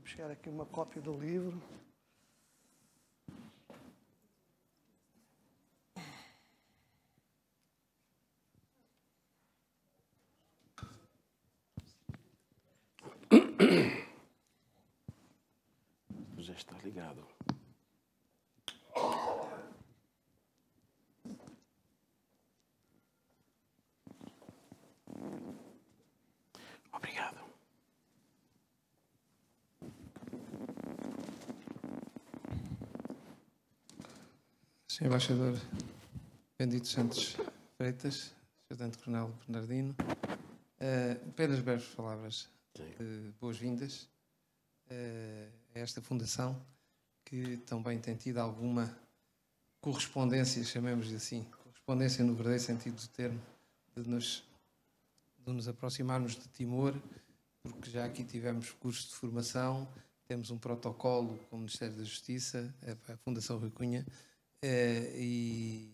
buscar aqui uma cópia do livro. Já está ligado. Obrigado. Sr. Embaixador Bendito Santos Freitas, Sargento-Coronel Bernardino, apenas breves palavras de boas-vindas a esta fundação que também tem tido alguma correspondência, chamemos-lhe assim, correspondência no verdadeiro sentido do termo, de nos aproximarmos de Timor, porque já aqui tivemos curso de formação, temos um protocolo com o Ministério da Justiça, a Fundação Rui Cunha, e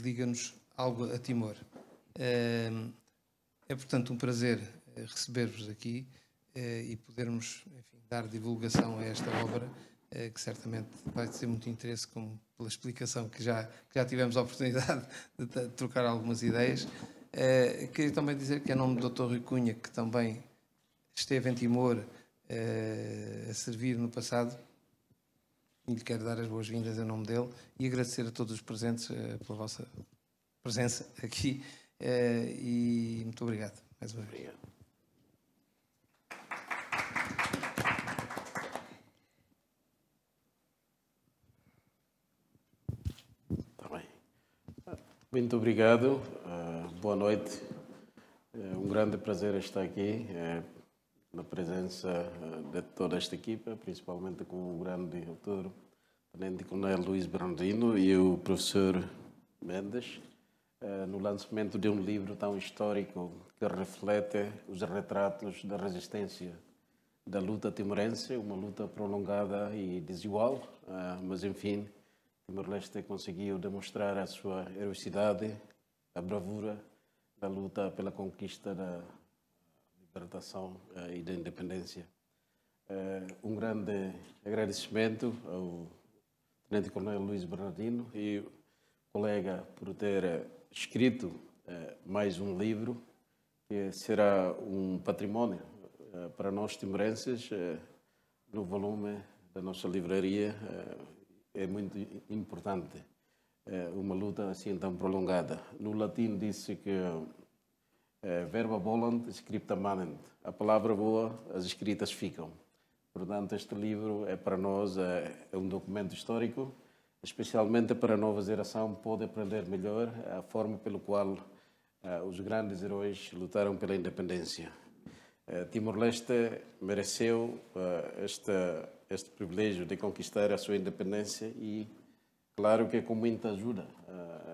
liga-nos algo a Timor. É, portanto, um prazer receber-vos aqui e podermos, enfim, dar divulgação a esta obra, que certamente vai ter muito interesse, como pela explicação que já tivemos a oportunidade de trocar algumas ideias. Queria também dizer que, em nome do Dr. Rui Cunha, que também esteve em Timor a servir no passado, e lhe quero dar as boas-vindas em nome dele e agradecer a todos os presentes pela vossa presença aqui e muito obrigado mais uma vez. Obrigado. Está bem. Muito obrigado. Boa noite. Um grande prazer estar aqui na presença de toda esta equipa, principalmente com o grande autor, Tenente Coronel Luís Bernardino e o professor Mendes, no lançamento de um livro tão histórico que reflete os retratos da resistência da luta timorense, uma luta prolongada e desigual, mas enfim, Timor-Leste conseguiu demonstrar a sua heroicidade, a bravura da luta pela conquista da libertação e da independência. Um grande agradecimento ao Tenente Coronel Luís Bernardino e o colega por ter escrito mais um livro que será um património para nós timorenses no volume da nossa livraria. É muito importante uma luta assim tão prolongada. No latim disse que verba volant, scripta manent. A palavra voa, as escritas ficam. Portanto, este livro é para nós um documento histórico, especialmente para a nova geração poder aprender melhor a forma pela qual os grandes heróis lutaram pela independência. Timor-Leste mereceu este privilégio de conquistar a sua independência e, claro que com muita ajuda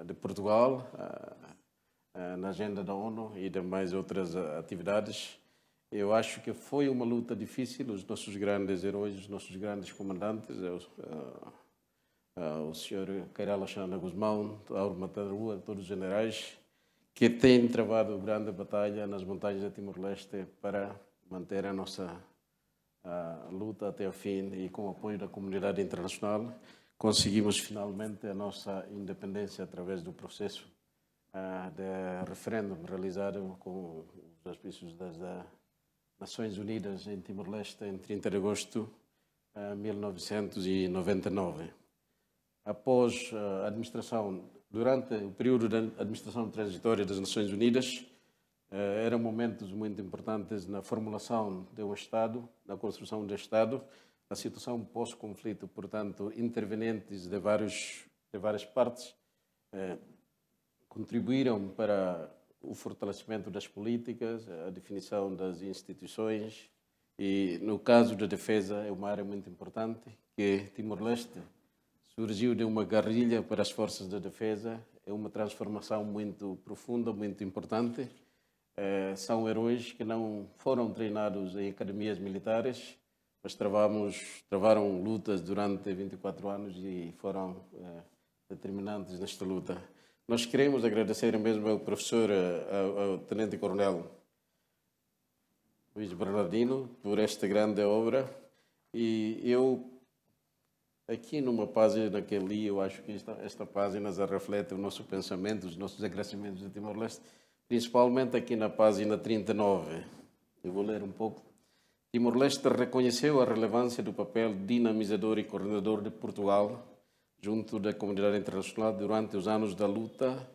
de Portugal, na agenda da ONU e demais outras atividades. Eu acho que foi uma luta difícil. Os nossos grandes heróis, os nossos grandes comandantes, o Sr. Cairala Xana Guzmão, Auro Matarrua, todos os generais, que têm travado grande batalha nas montanhas de Timor-Leste para manter a nossa luta até o fim, e com o apoio da comunidade internacional conseguimos finalmente a nossa independência através do processo de referendo realizado com os auspícios das Nações Unidas em Timor-Leste em 30 de agosto de 1999. Após a administração, durante o período da administração transitória das Nações Unidas, eram momentos muito importantes na formulação de um Estado, na construção do Estado, na situação pós-conflito, portanto, intervenientes de várias partes contribuíram para o fortalecimento das políticas, a definição das instituições e, no caso da defesa, é uma área muito importante, que Timor-Leste surgiu de uma guerrilha para as forças de defesa. É uma transformação muito profunda, muito importante. São heróis que não foram treinados em academias militares, mas travaram lutas durante 24 anos e foram determinantes nesta luta. Nós queremos agradecer mesmo ao professor, ao Tenente Coronel Luís Bernardino, por esta grande obra. E eu, aqui numa página que li, eu acho que esta página já reflete o nosso pensamento, os nossos agradecimentos de Timor-Leste, principalmente aqui na página 39. Eu vou ler um pouco. Timor-Leste reconheceu a relevância do papel dinamizador e coordenador de Portugal junto da comunidade internacional durante os anos da luta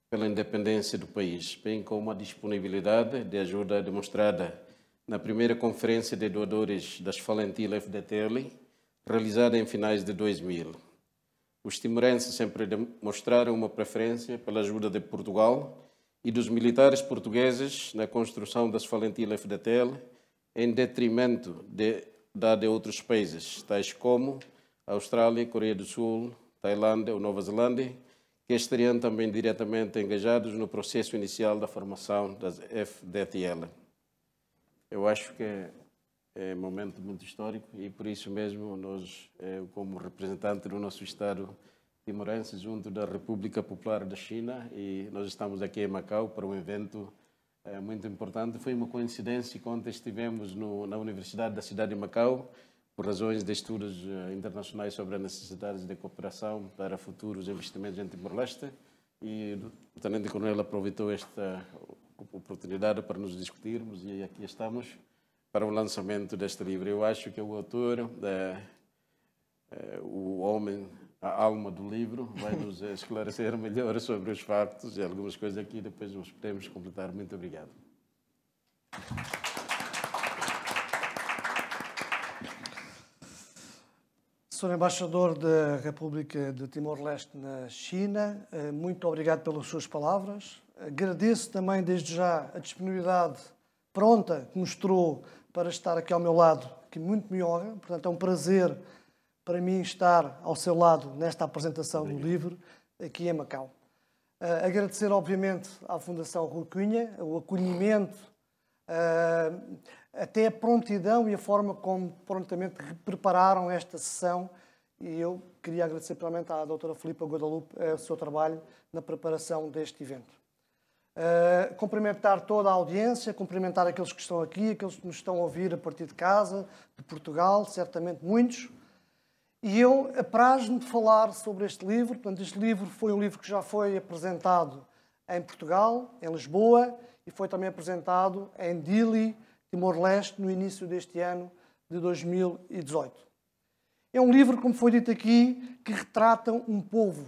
pela independência do país, bem como a disponibilidade de ajuda demonstrada na primeira conferência de doadores das Falentil FDTL, realizada em finais de 2000. Os timorenses sempre demonstraram uma preferência pela ajuda de Portugal e dos militares portugueses na construção das Falentil FDTL, em detrimento da de outros países, tais como a Austrália, Coreia do Sul, Tailândia ou Nova Zelândia, que estariam também diretamente engajados no processo inicial da formação das FDTL. Eu acho que é um momento muito histórico e, por isso mesmo, nós, como representante do nosso Estado timorense, junto da República Popular da China, e nós estamos aqui em Macau para um evento muito importante. Foi uma coincidência quando estivemos na Universidade da cidade de Macau, por razões de estudos internacionais sobre as necessidades de cooperação para futuros investimentos em Timor-Leste, e o Tenente Coronel aproveitou esta oportunidade para nos discutirmos e aqui estamos para o lançamento deste livro. Eu acho que o autor, o homem, a alma do livro, vai nos esclarecer melhor sobre os factos e algumas coisas aqui depois nós podemos completar. Muito obrigado. Sr. Embaixador da República de Timor-Leste na China, muito obrigado pelas suas palavras. Agradeço também desde já a disponibilidade pronta que mostrou para estar aqui ao meu lado, que muito me honra. Portanto, é um prazer para mim estar ao seu lado nesta apresentação do livro aqui em Macau. Agradecer, obviamente, à Fundação Rui Cunha o acolhimento, até a prontidão e a forma como prontamente prepararam esta sessão, e eu queria agradecer principalmente à doutora Filipa Guadalupe o seu trabalho na preparação deste evento. Cumprimentar toda a audiência, cumprimentar aqueles que estão aqui, aqueles que nos estão a ouvir a partir de casa, de Portugal, certamente muitos. E eu apraz-me de falar sobre este livro. Portanto, este livro foi um livro que já foi apresentado em Portugal, em Lisboa, e foi também apresentado em Dili, Timor-Leste, no início deste ano de 2018. É um livro, como foi dito aqui, que retrata um povo.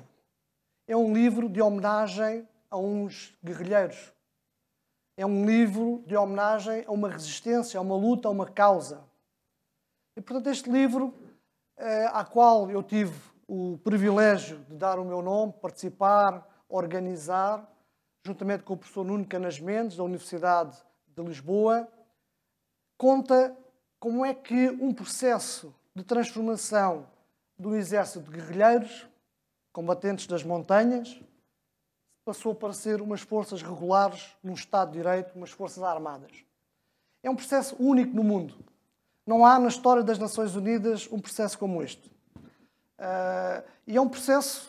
É um livro de homenagem a uns guerrilheiros. É um livro de homenagem a uma resistência, a uma luta, a uma causa. E, portanto, este livro, à qual eu tive o privilégio de dar o meu nome, participar, organizar, juntamente com o professor Nuno Canas Mendes, da Universidade de Lisboa, conta como é que um processo de transformação do exército de guerrilheiros, combatentes das montanhas, passou para ser umas forças regulares num Estado de Direito, umas forças armadas. É um processo único no mundo. Não há na história das Nações Unidas um processo como este. E é um processo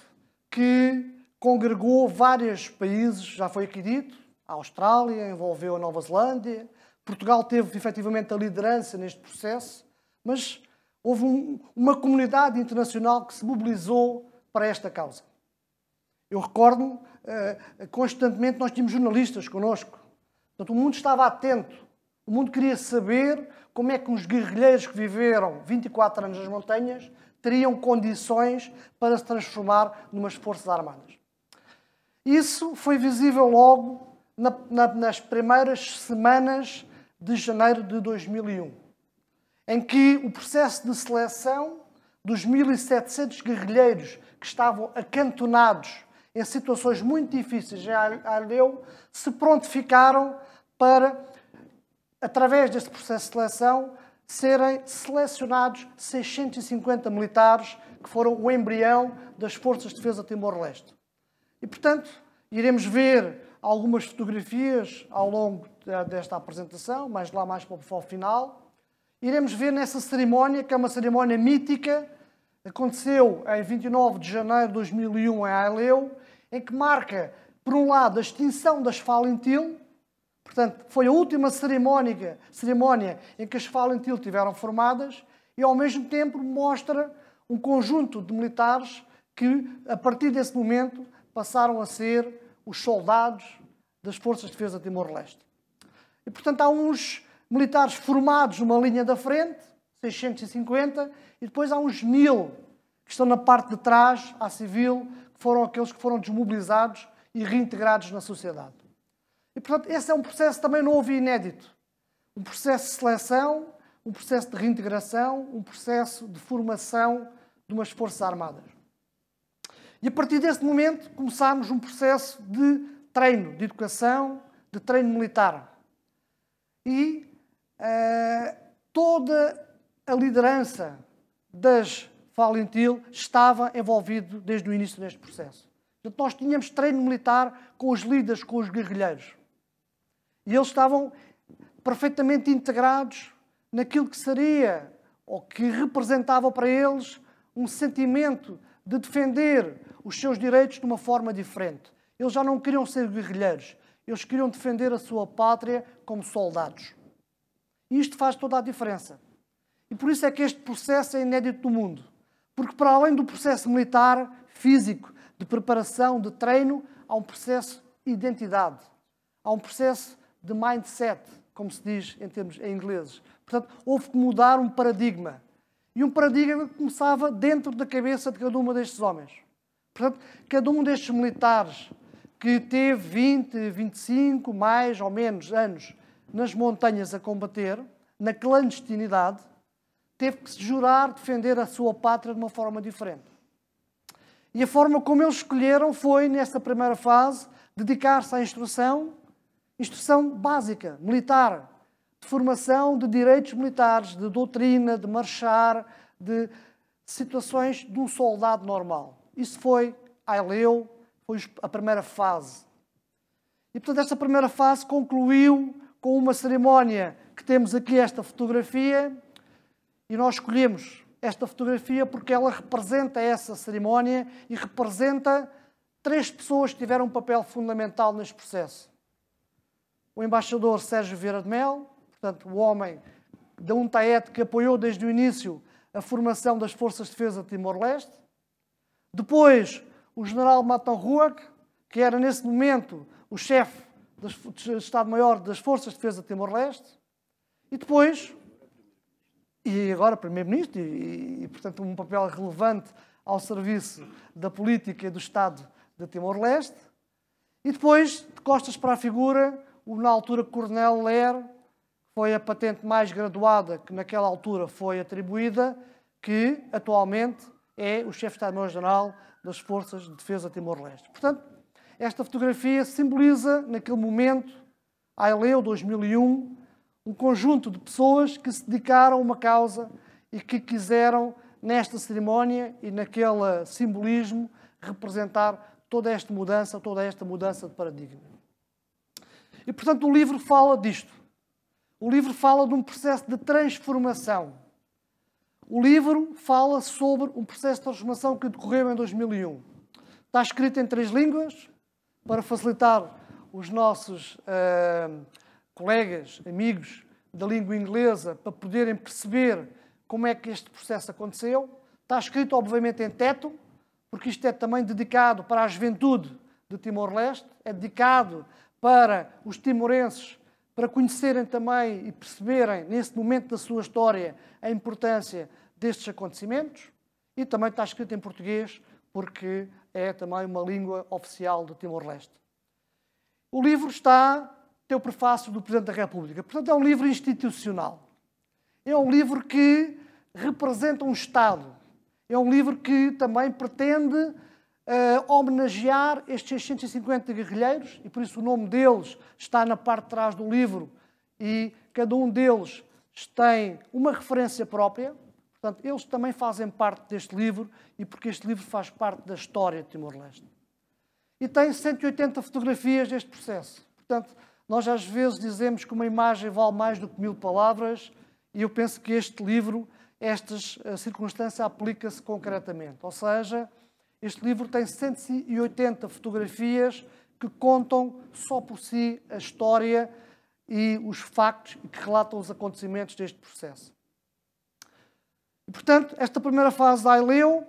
que congregou vários países, já foi aqui dito, a Austrália, envolveu a Nova Zelândia, Portugal teve efetivamente a liderança neste processo, mas houve uma comunidade internacional que se mobilizou para esta causa. Eu recordo-me, constantemente nós tínhamos jornalistas connosco. Portanto, o mundo estava atento. O mundo queria saber como é que os guerrilheiros que viveram 24 anos nas montanhas teriam condições para se transformar numas forças armadas. Isso foi visível logo nas primeiras semanas de janeiro de 2001, em que o processo de seleção dos 1.700 guerrilheiros que estavam acantonados em situações muito difíceis em Arleu se prontificaram para, através deste processo de seleção, serem selecionados 650 militares que foram o embrião das Forças de Defesa de Timor-Leste. E, portanto, iremos ver algumas fotografias ao longo desta apresentação, mais para o final. Iremos ver nessa cerimónia, que é uma cerimónia mítica, aconteceu em 29 de janeiro de 2001 em Arleu, em que marca, por um lado, a extinção das Falentil. Portanto, foi a última cerimónia em que as Valentil tiveram formadas e, ao mesmo tempo, mostra um conjunto de militares que, a partir desse momento, passaram a ser os soldados das Forças de Defesa de Timor-Leste. E, portanto, há uns militares formados numa linha da frente, 650, e depois há uns 1000 que estão na parte de trás, à civil, que foram aqueles que foram desmobilizados e reintegrados na sociedade. E, portanto, esse é um processo também novo e inédito. Um processo de seleção, um processo de reintegração, um processo de formação de umas Forças Armadas. E a partir desse momento começámos um processo de treino, de educação, de treino militar. E toda a liderança das Valentil estava envolvido desde o início deste processo. Portanto, nós tínhamos treino militar com os líderes, com os guerrilheiros. E eles estavam perfeitamente integrados naquilo que seria, ou que representava para eles, um sentimento de defender os seus direitos de uma forma diferente. Eles já não queriam ser guerrilheiros. Eles queriam defender a sua pátria como soldados. E isto faz toda a diferença. E por isso é que este processo é inédito no mundo. Porque para além do processo militar, físico, de preparação, de treino, há um processo de identidade. Há um processo de mindset, como se diz em termos em ingleses. Portanto, houve que mudar um paradigma. E um paradigma que começava dentro da cabeça de cada um destes homens. Portanto, cada um destes militares que teve 20, 25, mais ou menos anos nas montanhas a combater, na clandestinidade, teve que se jurar defender a sua pátria de uma forma diferente. E a forma como eles escolheram foi, nesta primeira fase, dedicar-se à instrução básica, militar, de formação de direitos militares, de doutrina, de marchar, de situações de um soldado normal. Isso foi Aileu, foi a primeira fase. E, portanto, esta primeira fase concluiu com uma cerimónia que temos aqui, esta fotografia, e nós escolhemos esta fotografia porque ela representa essa cerimónia e representa 3 pessoas que tiveram um papel fundamental neste processo. O embaixador Sérgio Vieira de Mel, portanto, o homem da UNTAED que apoiou desde o início a formação das Forças de Defesa de Timor-Leste. Depois, o general Matan Ruag, que era nesse momento o chefe do Estado-Maior das Forças de Defesa de Timor-Leste. E depois, e agora Primeiro-Ministro, e, portanto, um papel relevante ao serviço da política e do Estado de Timor-Leste. E depois, de costas para a figura, o, na altura, Coronel Ler, foi a patente mais graduada que naquela altura foi atribuída, que atualmente é o chefe de Estado-Maior-General das Forças de Defesa de Timor-Leste. Portanto, esta fotografia simboliza, naquele momento, Aileu 2001, um conjunto de pessoas que se dedicaram a uma causa e que quiseram, nesta cerimónia e naquele simbolismo, representar toda esta mudança de paradigma. E, portanto, o livro fala disto. O livro fala de um processo de transformação. O livro fala sobre um processo de transformação que decorreu em 2001. Está escrito em 3 línguas, para facilitar os nossos colegas, amigos da língua inglesa, para poderem perceber como é que este processo aconteceu. Está escrito, obviamente, em teto, porque isto é também dedicado para a juventude de Timor-Leste, é dedicado para os timorenses, para conhecerem também e perceberem, nesse momento da sua história, a importância destes acontecimentos. E também está escrito em português, porque é também uma língua oficial de Timor-Leste. O livro tem o prefácio do Presidente da República. Portanto, é um livro institucional. É um livro que representa um Estado. É um livro que também pretende homenagear estes 650 guerrilheiros, e por isso o nome deles está na parte de trás do livro, e cada um deles tem uma referência própria. Portanto, eles também fazem parte deste livro, e porque este livro faz parte da história de Timor-Leste. E tem 180 fotografias deste processo. Portanto, nós às vezes dizemos que uma imagem vale mais do que 1000 palavras, e eu penso que este livro, esta circunstância, aplica-se concretamente. Ou seja, este livro tem 180 fotografias que contam só por si a história e os factos que relatam os acontecimentos deste processo. E, portanto, esta primeira fase da Aileu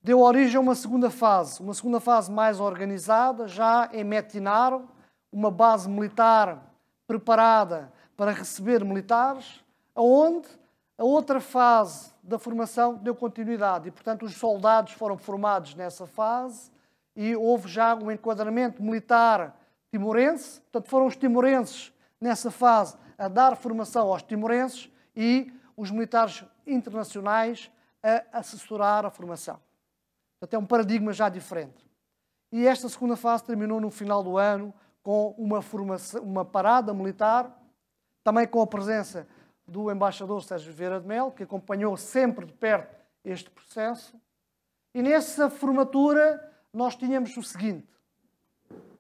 deu origem a uma segunda fase mais organizada, já em Metinaro, uma base militar preparada para receber militares, onde a outra fase da formação deu continuidade. E, portanto, os soldados foram formados nessa fase e houve já um enquadramento militar timorense. Portanto, foram os timorenses, nessa fase, a dar formação aos timorenses e os militares internacionais a assessorar a formação. Portanto, é um paradigma já diferente. E esta segunda fase terminou no final do ano com uma parada militar, também com a presença do embaixador Sérgio Vieira de Melo, que acompanhou sempre de perto este processo. E nessa formatura nós tínhamos o seguinte: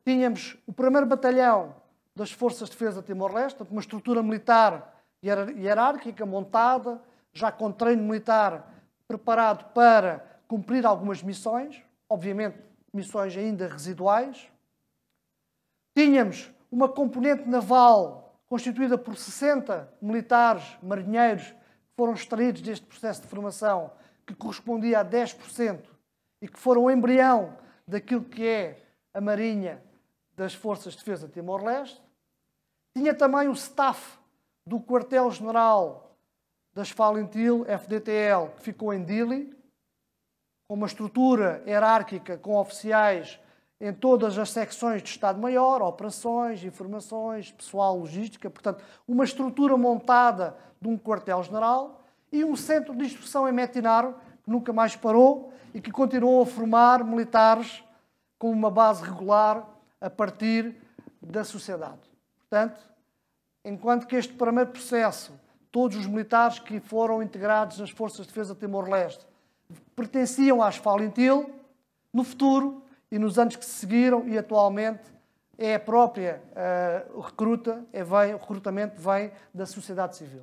tínhamos o 1º Batalhão das Forças de Defesa de Timor-Leste, uma estrutura militar hierárquica, montada, já com treino militar preparado para cumprir algumas missões, obviamente missões ainda residuais. Tínhamos uma componente naval constituída por 60 militares, marinheiros, que foram extraídos deste processo de formação, que correspondia a 10% e que foram o embrião daquilo que é a Marinha das Forças de Defesa de Timor-Leste. Tinha também o staff do Quartel-General das Falintil, FDTL, que ficou em Dili, com uma estrutura hierárquica com oficiais em todas as secções de Estado-Maior, operações, informações, pessoal, logística. Portanto, uma estrutura montada de um quartel-general e um centro de instrução em Metinaro, que nunca mais parou e que continuou a formar militares com uma base regular a partir da sociedade. Portanto, enquanto que este primeiro processo, todos os militares que foram integrados nas Forças de Defesa de Timor-Leste pertenciam às Falintil, no futuro e nos anos que se seguiram e atualmente é a própria o recrutamento vem da sociedade civil.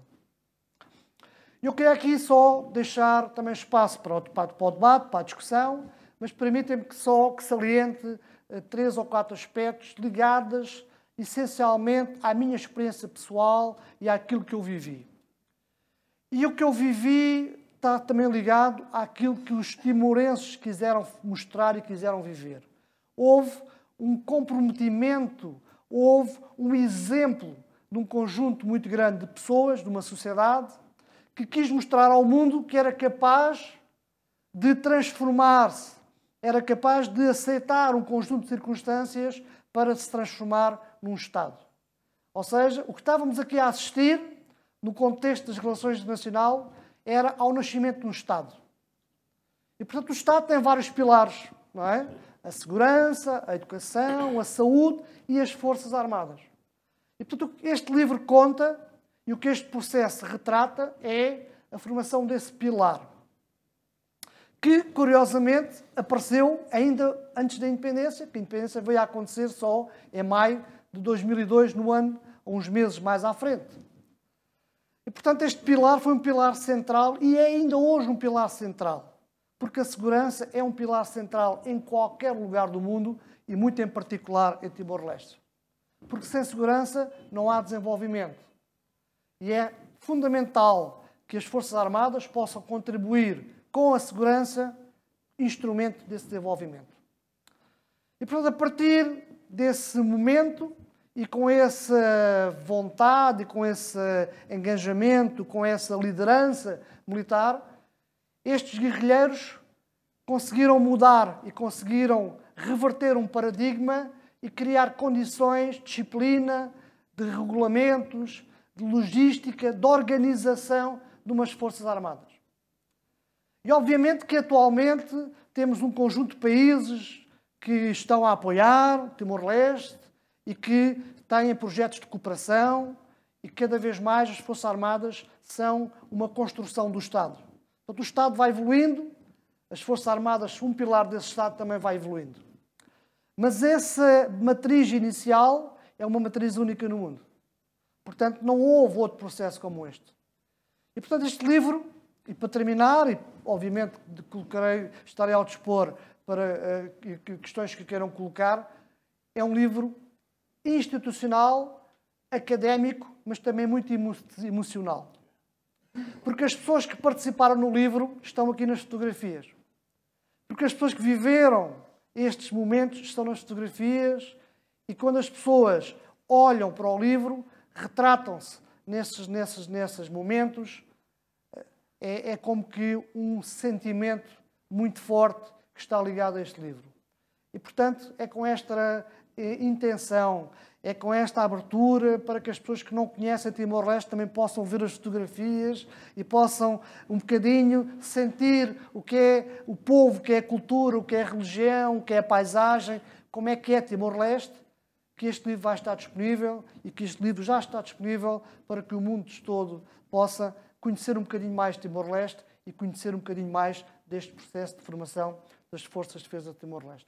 Eu queria aqui só deixar também espaço para o debate, para a discussão, mas permitem-me que saliente 3 ou 4 aspectos ligados essencialmente à minha experiência pessoal e àquilo que eu vivi. E o que eu vivi está também ligado àquilo que os timorenses quiseram mostrar e quiseram viver. Houve um comprometimento, houve um exemplo de um conjunto muito grande de pessoas, de uma sociedade, que quis mostrar ao mundo que era capaz de transformar-se, era capaz de aceitar um conjunto de circunstâncias para se transformar num Estado. Ou seja, o que estávamos aqui a assistir, no contexto das relações internacionais, era ao nascimento de um Estado. E, portanto, o Estado tem vários pilares, não é? A segurança, a educação, a saúde e as Forças Armadas. E, portanto, este livro conta, e o que este processo retrata, é a formação desse pilar, que, curiosamente, apareceu ainda antes da independência, que a independência veio a acontecer só em maio de 2002, no ano, uns meses mais à frente. E, portanto, este pilar foi um pilar central e é ainda hoje um pilar central, porque a segurança é um pilar central em qualquer lugar do mundo e muito em particular em Timor-Leste. Porque sem segurança não há desenvolvimento. E é fundamental que as Forças Armadas possam contribuir com a segurança, instrumento desse desenvolvimento. E, portanto, a partir desse momento e com essa vontade, com esse engajamento, com essa liderança militar, estes guerrilheiros conseguiram mudar e conseguiram reverter um paradigma e criar condições, disciplina, de regulamentos, de logística, de organização de umas Forças Armadas. E obviamente que atualmente temos um conjunto de países que estão a apoiar Timor-Leste e que têm projetos de cooperação e cada vez mais as Forças Armadas são uma construção do Estado. Portanto, o Estado vai evoluindo, as Forças Armadas, um pilar desse Estado também vai evoluindo. Mas essa matriz inicial é uma matriz única no mundo. Portanto, não houve outro processo como este. E, portanto, este livro, e para terminar, e obviamente estarei ao dispor para questões que queiram colocar, é um livro institucional académico, mas também muito emocional. Porque as pessoas que participaram no livro estão aqui nas fotografias. Porque as pessoas que viveram estes momentos estão nas fotografias e quando as pessoas olham para o livro, retratam-se nesses momentos. É como que um sentimento muito forte que está ligado a este livro. E, portanto, é com esta intenção, é com esta abertura para que as pessoas que não conhecem Timor-Leste também possam ver as fotografias e possam um bocadinho sentir o que é o povo, o que é a cultura, o que é a religião, o que é a paisagem, como é Timor-Leste, que este livro vai estar disponível e que este livro já está disponível para que o mundo todo possa conhecer um bocadinho mais de Timor-Leste e conhecer um bocadinho mais deste processo de formação das Forças de Defesa de Timor-Leste.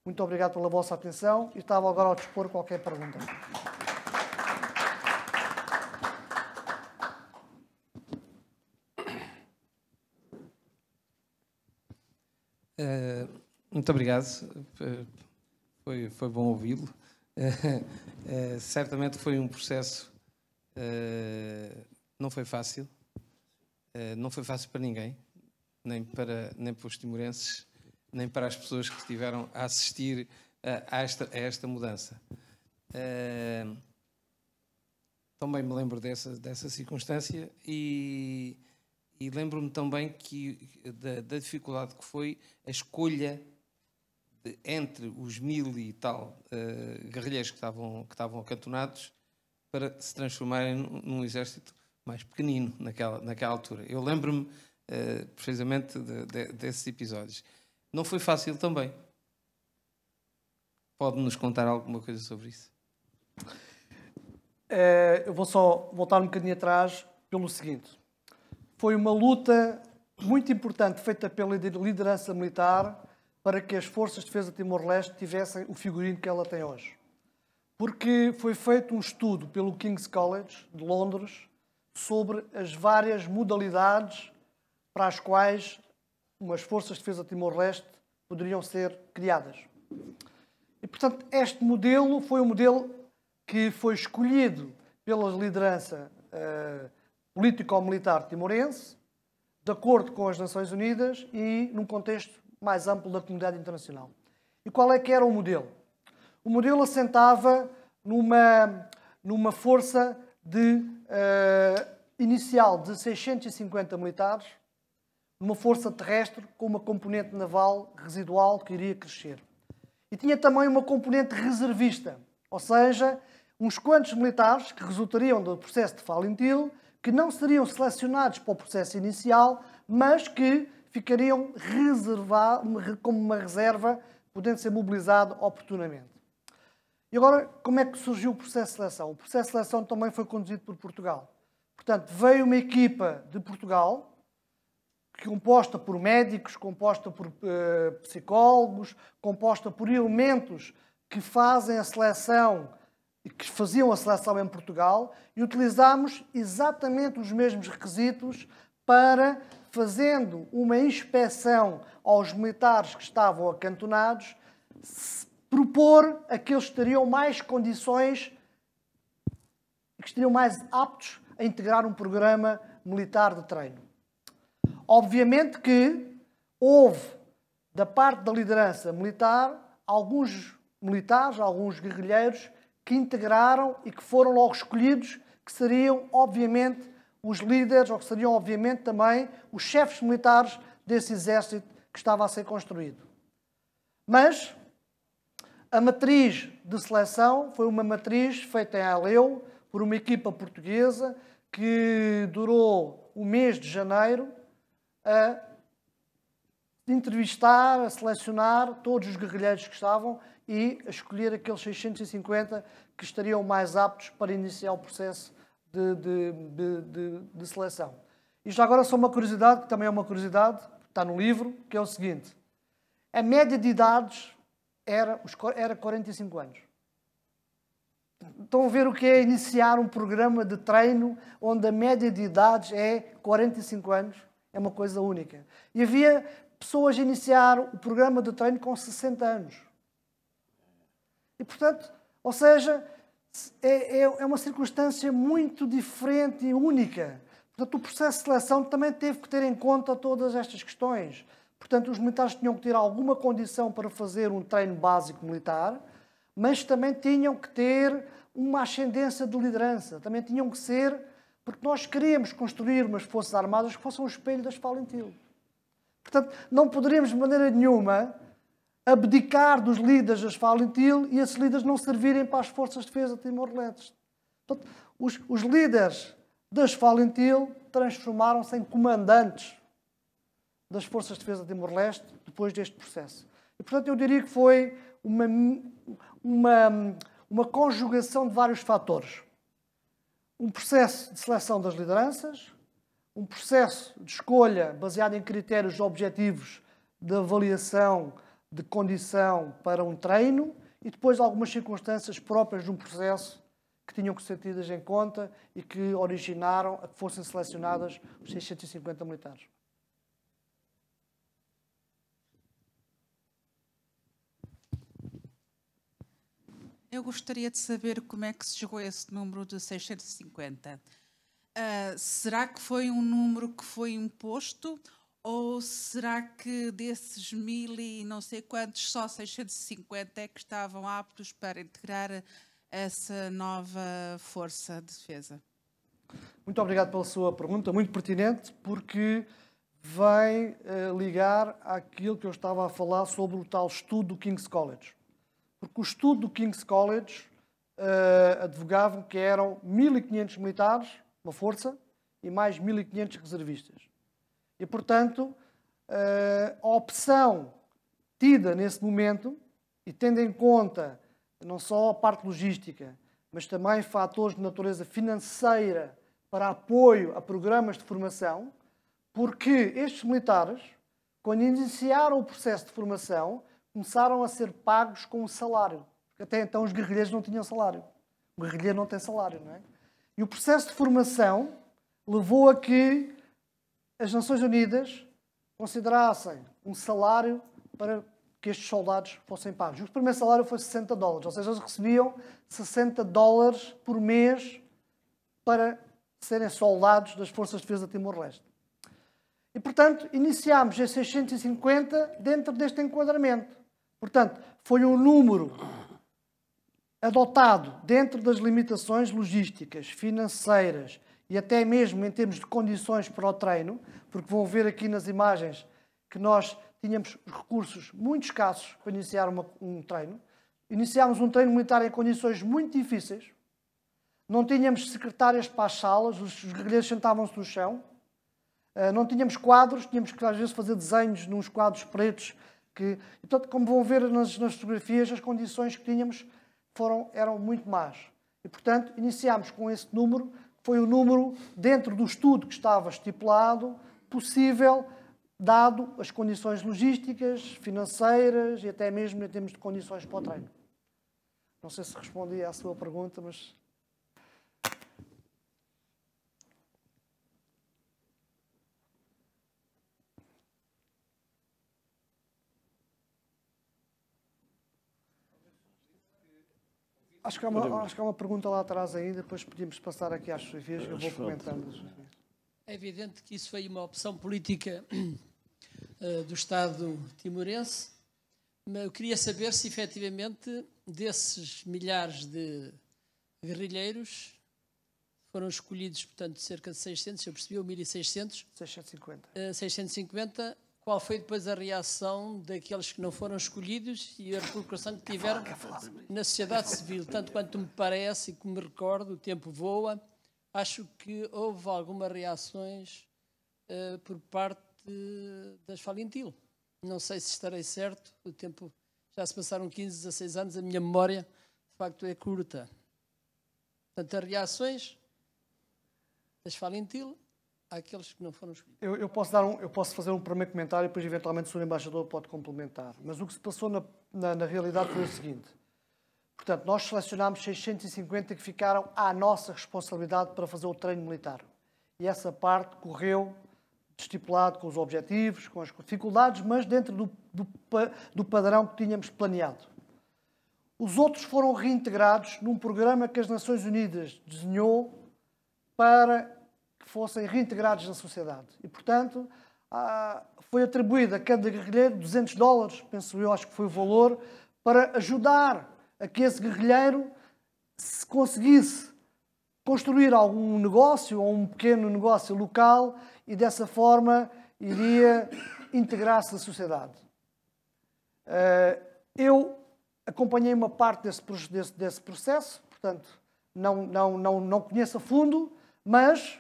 Muito obrigado pela vossa atenção e estava agora ao dispor qualquer pergunta. Muito obrigado. Foi bom ouvi-lo. Certamente foi um processo, não foi fácil. Não foi fácil para ninguém, nem para os timorenses, nem para as pessoas que estiveram a assistir a esta mudança. Também me lembro dessa circunstância e lembro-me também da dificuldade que foi a escolha entre os 1000 e tal guerrilheiros que estavam acantonados para se transformarem num exército mais pequenino naquela altura. Eu lembro-me precisamente desses episódios. Não foi fácil também. Pode-nos contar alguma coisa sobre isso? Eu vou só voltar um bocadinho atrás pelo seguinte. Foi uma luta muito importante feita pela liderança militar para que as Forças de Defesa de Timor-Leste tivessem o figurino que ela tem hoje. Porque foi feito um estudo pelo King's College de Londres sobre as várias modalidades para as quais as Forças de Defesa de Timor-Leste poderiam ser criadas. E, portanto, este modelo foi um modelo que foi escolhido pela liderança político-militar timorense, de acordo com as Nações Unidas e num contexto mais amplo da comunidade internacional. E qual é que era o modelo? O modelo assentava numa força inicial de 650 militares, numa força terrestre com uma componente naval residual que iria crescer. E tinha também uma componente reservista, ou seja, uns quantos militares que resultariam do processo de Falintil, que não seriam selecionados para o processo inicial, mas que ficariam reservados como uma reserva, podendo ser mobilizado oportunamente. E agora, como é que surgiu o processo de seleção? O processo de seleção também foi conduzido por Portugal. Portanto, veio uma equipa de Portugal, composta por médicos, composta por psicólogos, composta por elementos que fazem a seleção e que faziam a seleção em Portugal, e utilizámos exatamente os mesmos requisitos para, fazendo uma inspeção aos militares que estavam acantonados, propor aqueles que teriam mais condições e que estariam mais aptos a integrar um programa militar de treino. Obviamente que houve, da parte da liderança militar, alguns militares, alguns guerrilheiros, que integraram e que foram logo escolhidos, que seriam, obviamente, os líderes, ou que seriam, obviamente, também os chefes militares desse exército que estava a ser construído. Mas a matriz de seleção foi uma matriz feita em Aleu por uma equipa portuguesa que durou o mês de janeiro a entrevistar, a selecionar todos os guerrilheiros que estavam e a escolher aqueles 650 que estariam mais aptos para iniciar o processo de seleção. Isto agora só uma curiosidade, que também é uma curiosidade, está no livro, que é o seguinte. A média de idades era 45 anos. Estão a ver o que é iniciar um programa de treino onde a média de idades é 45 anos? É uma coisa única. E havia pessoas a iniciar o programa de treino com 60 anos. E, portanto, ou seja, é uma circunstância muito diferente e única. Portanto, o processo de seleção também teve que ter em conta todas estas questões. Portanto, os militares tinham que ter alguma condição para fazer um treino básico militar, mas também tinham que ter uma ascendência de liderança. Também tinham que ser... Porque nós queríamos construir umas forças armadas que fossem um espelho das Falentil. Portanto, não poderíamos de maneira nenhuma abdicar dos líderes das Falentil e esses líderes não servirem para as forças de defesa de Timor-Leste. Portanto, os líderes das Falentil transformaram-se em comandantes das forças de defesa de Timor-Leste depois deste processo. E, portanto, eu diria que foi uma conjugação de vários fatores. Um processo de seleção das lideranças, um processo de escolha baseado em critérios objetivos de avaliação de condição para um treino e depois algumas circunstâncias próprias de um processo que tinham que ser tidas em conta e que originaram a que fossem selecionadas os 650 militares. Eu gostaria de saber como é que se chegou a esse número de 650. Será que foi um número que foi imposto ou será que desses 1000 e não sei quantos, só 650 é que estavam aptos para integrar essa nova força de defesa? Muito obrigado pela sua pergunta, muito pertinente, porque vem ligar àquilo que eu estava a falar sobre o tal estudo do King's College. Porque o estudo do King's College advogava que eram 1.500 militares, uma força, e mais 1.500 reservistas. E, portanto, a opção tida nesse momento, e tendo em conta não só a parte logística, mas também fatores de natureza financeira para apoio a programas de formação, porque estes militares, quando iniciaram o processo de formação, começaram a ser pagos com um salário. Porque até então os guerrilheiros não tinham salário. O guerrilheiro não tem salário, não é? E o processo de formação levou a que as Nações Unidas considerassem um salário para que estes soldados fossem pagos. O primeiro salário foi $60, ou seja, eles recebiam $60 por mês para serem soldados das Forças de Defesa de Timor-Leste. E, portanto, iniciámos em 650 dentro deste enquadramento. Portanto, foi um número adotado dentro das limitações logísticas, financeiras e até mesmo em termos de condições para o treino, porque vão ver aqui nas imagens que nós tínhamos recursos muito escassos para iniciar um treino. Iniciámos um treino militar em condições muito difíceis. Não tínhamos secretárias para as salas, os guerrilheiros sentavam-se no chão. Não tínhamos quadros, tínhamos que às vezes fazer desenhos nos quadros pretos. E, portanto, como vão ver nas fotografias, as condições que tínhamos eram muito más. E, portanto, iniciámos com esse número, foi o número, dentro do estudo que estava estipulado, possível, dado as condições logísticas, financeiras e até mesmo em termos de condições para o treino. Não sei se respondi à sua pergunta, mas... Acho que há uma pergunta lá atrás ainda, depois podíamos passar aqui às fotografias, eu vou comentando. É evidente que isso foi uma opção política do Estado timorense, mas eu queria saber se efetivamente desses milhares de guerrilheiros foram escolhidos, portanto, cerca de 600, se eu percebi, ou 1.600? 650. 650. Qual foi depois a reação daqueles que não foram escolhidos e a repercussão que tiveram na sociedade civil? Tanto quanto me parece e que me recordo, o tempo voa, acho que houve algumas reações por parte das Falentil. Não sei se estarei certo, o tempo já se passaram 15, 16 anos, a minha memória de facto é curta. Portanto, as reações das Falentil àqueles que não foram escolhidos. Eu posso fazer um primeiro comentário e depois eventualmente o Sr. Embaixador pode complementar. Mas o que se passou na realidade foi o seguinte. Portanto, nós selecionámos 650 que ficaram à nossa responsabilidade para fazer o treino militar. E essa parte correu estipulado com os objetivos, com as dificuldades, mas dentro do padrão que tínhamos planeado. os outros foram reintegrados num programa que as Nações Unidas desenhou para que fossem reintegrados na sociedade. E, portanto, foi atribuído a cada guerrilheiro $200, penso eu, acho que foi o valor, para ajudar a que esse guerrilheiro se conseguisse construir algum negócio ou um pequeno negócio local e, dessa forma, iria integrar-se na sociedade. Eu acompanhei uma parte desse processo, portanto, não conheço a fundo, mas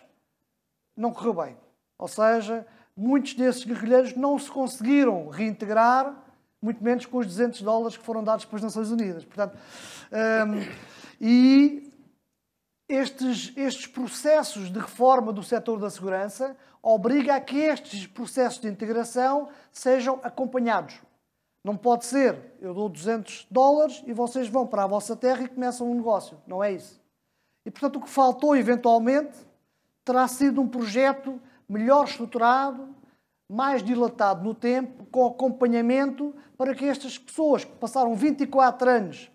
não correu bem. Ou seja, muitos desses guerrilheiros não se conseguiram reintegrar, muito menos com os $200 que foram dados pelas Nações Unidas. Portanto, e estes processos de reforma do setor da segurança obrigam a que estes processos de integração sejam acompanhados. Não pode ser, eu dou $200 e vocês vão para a vossa terra e começam um negócio. Não é isso. E, portanto, o que faltou, eventualmente, terá sido um projeto melhor estruturado, mais dilatado no tempo, com acompanhamento, para que estas pessoas que passaram 24 anos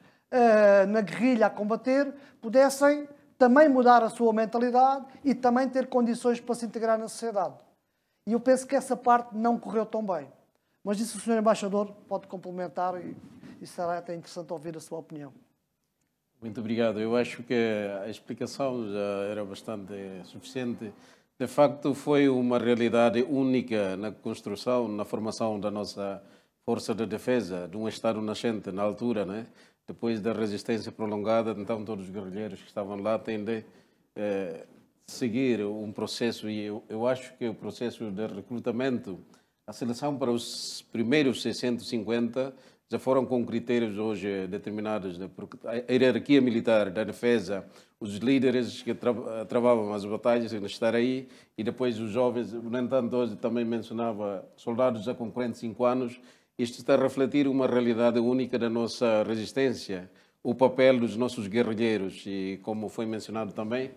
na guerrilha a combater, pudessem também mudar a sua mentalidade e também ter condições para se integrar na sociedade. E eu penso que essa parte não correu tão bem. Mas isso o Sr. Embaixador pode complementar e será até interessante ouvir a sua opinião. Muito obrigado. Eu acho que a explicação já era bastante suficiente. De facto, foi uma realidade única na construção, na formação da nossa Força de Defesa, de um Estado nascente na altura, né? Depois da resistência prolongada, então todos os guerrilheiros que estavam lá têm de seguir um processo, e eu acho que o processo de recrutamento, a seleção para os primeiros 650 já foram com critérios hoje determinados, porque a hierarquia militar da defesa, os líderes que travavam as batalhas iam estar aí, e depois os jovens, no entanto, hoje também mencionava soldados já com 45 anos. Isto está a refletir uma realidade única da nossa resistência, o papel dos nossos guerrilheiros, e como foi mencionado também,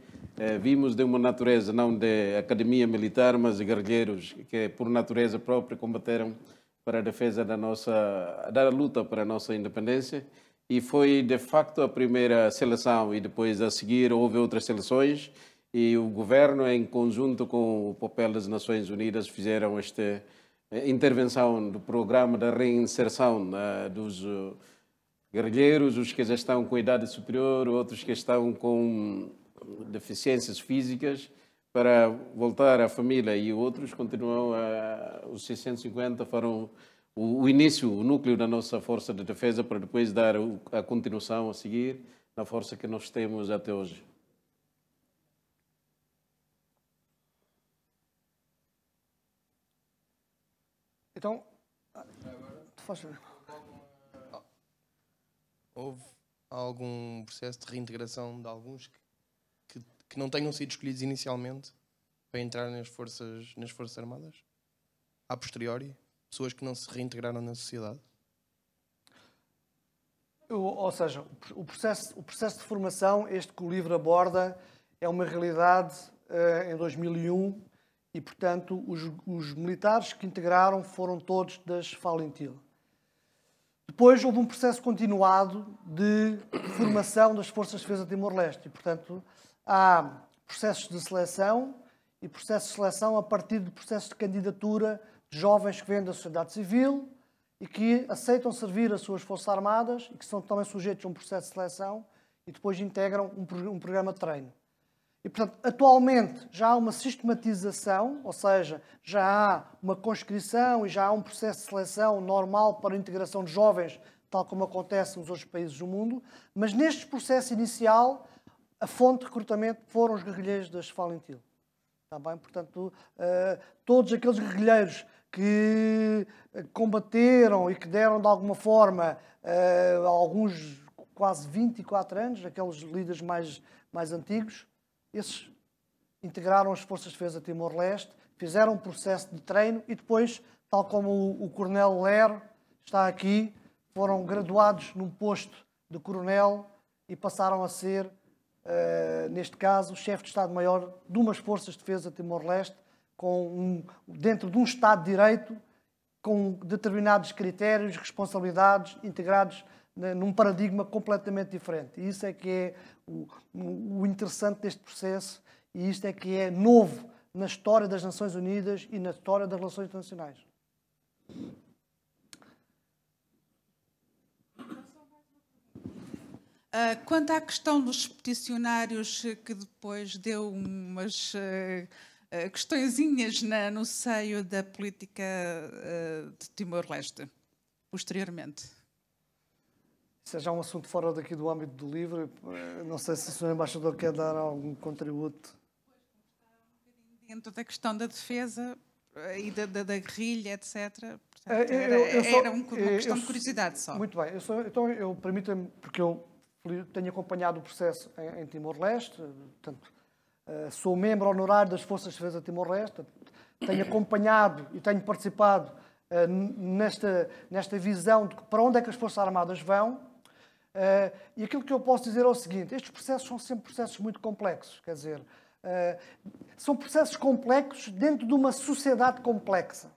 vimos de uma natureza não de academia militar, mas de guerrilheiros que por natureza própria combateram para a defesa da luta para a nossa independência, e foi de facto a primeira seleção, e depois a seguir houve outras seleções, e o governo em conjunto com o papel das Nações Unidas fizeram esta intervenção do programa da reinserção dos guerrilheiros, os que já estão com idade superior, outros que estão com deficiências físicas, para voltar à família, e outros continuam, os 650 foram o início, o núcleo da nossa Força de Defesa, para depois dar a continuação a seguir na força que nós temos até hoje. Então, houve algum processo de reintegração de alguns que não tenham sido escolhidos inicialmente para entrar nas Forças Armadas? A posteriori? Pessoas que não se reintegraram na sociedade? Ou seja, o processo de formação, este que o livro aborda, é uma realidade em 2001 e, portanto, os militares que integraram foram todos das Falintil. Depois houve um processo continuado de formação das Forças de Defesa de Timor-Leste e, portanto, há processos de seleção e processos de seleção a partir de processos de candidatura de jovens que vêm da sociedade civil e que aceitam servir as suas Forças Armadas e que são também sujeitos a um processo de seleção e depois integram um programa de treino. E, portanto, atualmente já há uma sistematização, ou seja, já há uma conscrição e já há um processo de seleção normal para a integração de jovens, tal como acontece nos outros países do mundo, mas neste processo inicial, a fonte de recrutamento foram os guerrilheiros das Falintil. Está bem? Portanto, todos aqueles guerrilheiros que combateram e que deram, de alguma forma, alguns quase 24 anos, aqueles líderes mais antigos, esses integraram as Forças de Defesa de Timor-Leste, fizeram um processo de treino e depois, tal como o Coronel Ler está aqui, foram graduados num posto de coronel e passaram a ser, neste caso, chefe de Estado-Maior de umas Forças de Defesa de Timor-Leste, dentro de um Estado de Direito, com determinados critérios, responsabilidades integrados num paradigma completamente diferente. E isso é que é o interessante deste processo, e isto é que é novo na história das Nações Unidas e na história das relações internacionais. Quanto à questão dos peticionários, que depois deu umas questõezinhas no seio da política de Timor-Leste, posteriormente. Isso é já um assunto fora daqui do âmbito do livro. Não sei se o Sr. Embaixador quer dar algum contributo. Dentro da questão da defesa e da guerrilha, etc. Portanto, era uma questão de curiosidade só. Muito bem. Então, permita-me, porque eu tenho acompanhado o processo em Timor-Leste, portanto, sou membro honorário das Forças de Defesa de Timor-Leste, tenho acompanhado e tenho participado nesta visão de para onde é que as Forças Armadas vão, e aquilo que eu posso dizer é o seguinte: estes processos são sempre processos muito complexos, quer dizer, são processos complexos dentro de uma sociedade complexa,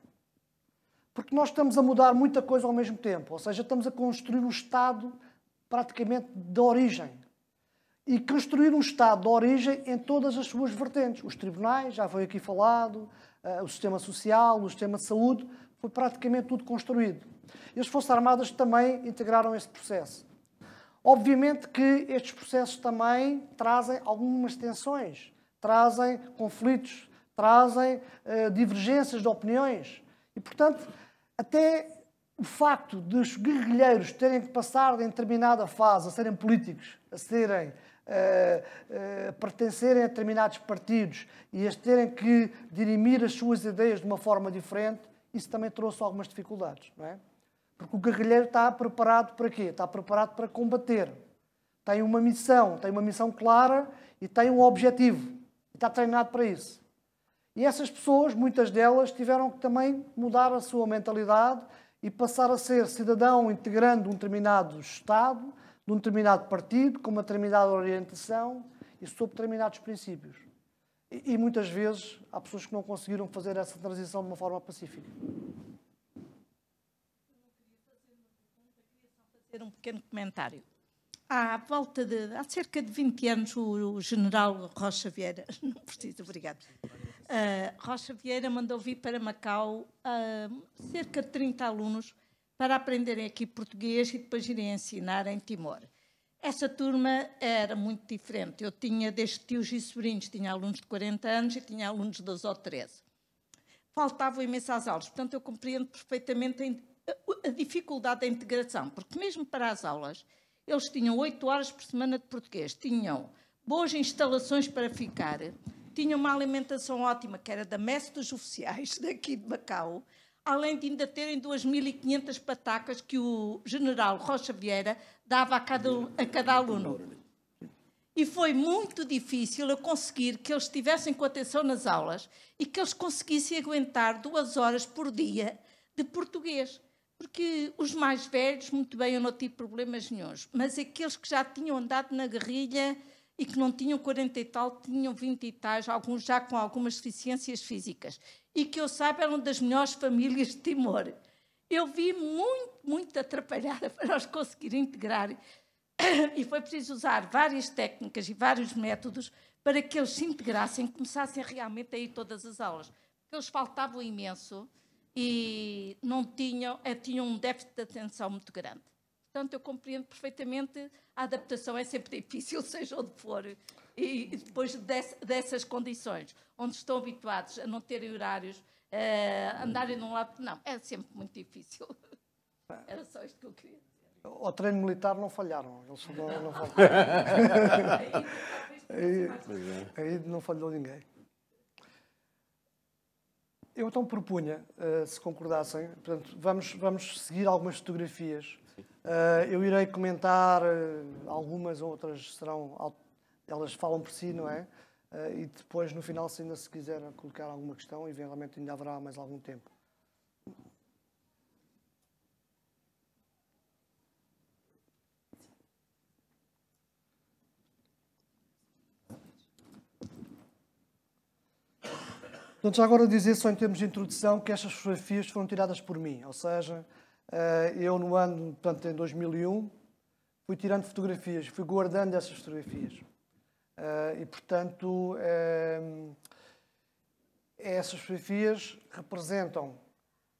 porque nós estamos a mudar muita coisa ao mesmo tempo, ou seja, estamos a construir um Estado praticamente de origem. E construir um Estado de origem em todas as suas vertentes. Os tribunais, já foi aqui falado, o sistema social, o sistema de saúde, foi praticamente tudo construído. E as Forças Armadas também integraram esse processo. Obviamente que estes processos também trazem algumas tensões, trazem conflitos, trazem divergências de opiniões. E, portanto, até o facto dos guerrilheiros terem que passar em determinada fase a serem políticos, a pertencerem a determinados partidos e a terem que dirimir as suas ideias de uma forma diferente, isso também trouxe algumas dificuldades, não é? Porque o guerrilheiro está preparado para quê? Está preparado para combater. Tem uma missão clara e tem um objetivo. E está treinado para isso. E essas pessoas, muitas delas, tiveram que também mudar a sua mentalidade e passar a ser cidadão integrante de um determinado Estado, de um determinado partido, com uma determinada orientação e sob determinados princípios. E muitas vezes há pessoas que não conseguiram fazer essa transição de uma forma pacífica. Fazer um pequeno comentário. Há cerca de 20 anos, o general Rocha Vieira, não preciso, obrigado, Rocha Vieira mandou vir para Macau cerca de 30 alunos para aprenderem aqui português e depois irem ensinar em Timor. Essa turma era muito diferente. Eu tinha, desde tios e sobrinhos, tinha alunos de 40 anos e tinha alunos de 12 ou 13. Faltavam imensas aulas, portanto eu compreendo perfeitamente a dificuldade da integração, porque mesmo para as aulas, eles tinham 8 horas por semana de português, tinham boas instalações para ficar, tinham uma alimentação ótima, que era da messe dos oficiais daqui de Macau, além de ainda terem 2.500 patacas que o general Rocha Vieira dava a cada aluno. E foi muito difícil eu conseguir que eles estivessem com atenção nas aulas e que eles conseguissem aguentar 2 horas por dia de português. Porque os mais velhos, muito bem, eu não tive problemas nenhuns, mas aqueles que já tinham andado na guerrilha e que não tinham 40 e tal, tinham 20 e tais, alguns já com algumas deficiências físicas, e que eu saiba eram das melhores famílias de Timor. Eu vi muito atrapalhada para os conseguir integrar, e foi preciso usar várias técnicas e vários métodos para que eles se integrassem e começassem realmente a ir todas as aulas. Porque eles faltavam imenso e não tinham um déficit de atenção muito grande. Portanto, eu compreendo perfeitamente, a adaptação é sempre difícil, seja onde for, e depois dessas condições, onde estão habituados a não terem horários, andarem de um lado, não, é sempre muito difícil. Era só isto que eu queria dizer. Ao treino militar não falharam, eles não falharam. Aí não falhou ninguém. Eu então propunha, se concordassem, portanto, vamos seguir algumas fotografias. Eu irei comentar algumas, outras serão, elas falam por si, não é? E depois, no final, se ainda se quiser colocar alguma questão, eventualmente ainda haverá mais algum tempo. Portanto, já agora dizer só em termos de introdução que estas fotografias foram tiradas por mim, ou seja, eu no ano, portanto, em 2001, fui tirando fotografias, fui guardando essas fotografias. E, portanto, essas fotografias representam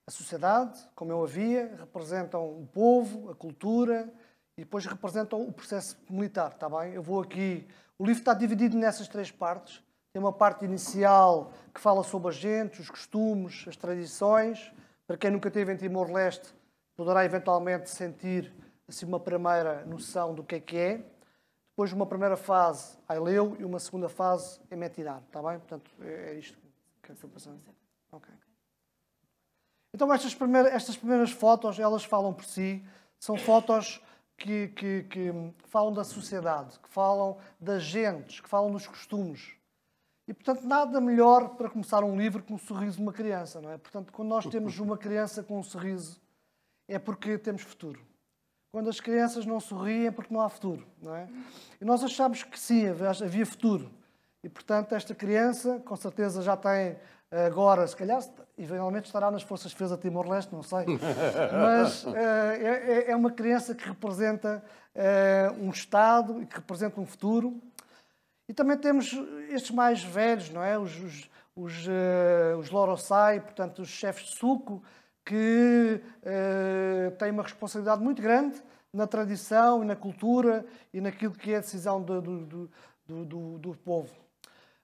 a sociedade, como eu a via, representam o povo, a cultura e depois representam o processo militar, está bem? Eu vou aqui... O livro está dividido nessas 3 partes. Tem uma parte inicial que fala sobre a gente, os costumes, as tradições. Para quem nunca esteve em Timor-Leste, poderá eventualmente sentir assim, uma primeira noção do que é. Depois, uma primeira fase, Aileu, e uma segunda fase, é Metinar, está bem? Portanto, é isto que foi passando. Ok. Então, estas primeiras fotos, elas falam por si. São fotos que falam da sociedade, que falam das gentes, que falam dos costumes. E, portanto, nada melhor para começar um livro que um sorriso de uma criança, não é? Portanto, quando nós temos uma criança com um sorriso, é porque temos futuro. Quando as crianças não sorriem, é porque não há futuro, não é? E nós achamos que sim, havia futuro. E, portanto, esta criança, com certeza, já tem agora, se calhar, eventualmente estará nas Forças de Defesa de Timor-Leste, não sei. Mas é uma criança que representa um Estado e que representa um futuro. E também temos estes mais velhos, não é? Os Lorosai, portanto, os chefes de suco, que têm uma responsabilidade muito grande na tradição e na cultura e naquilo que é a decisão do povo.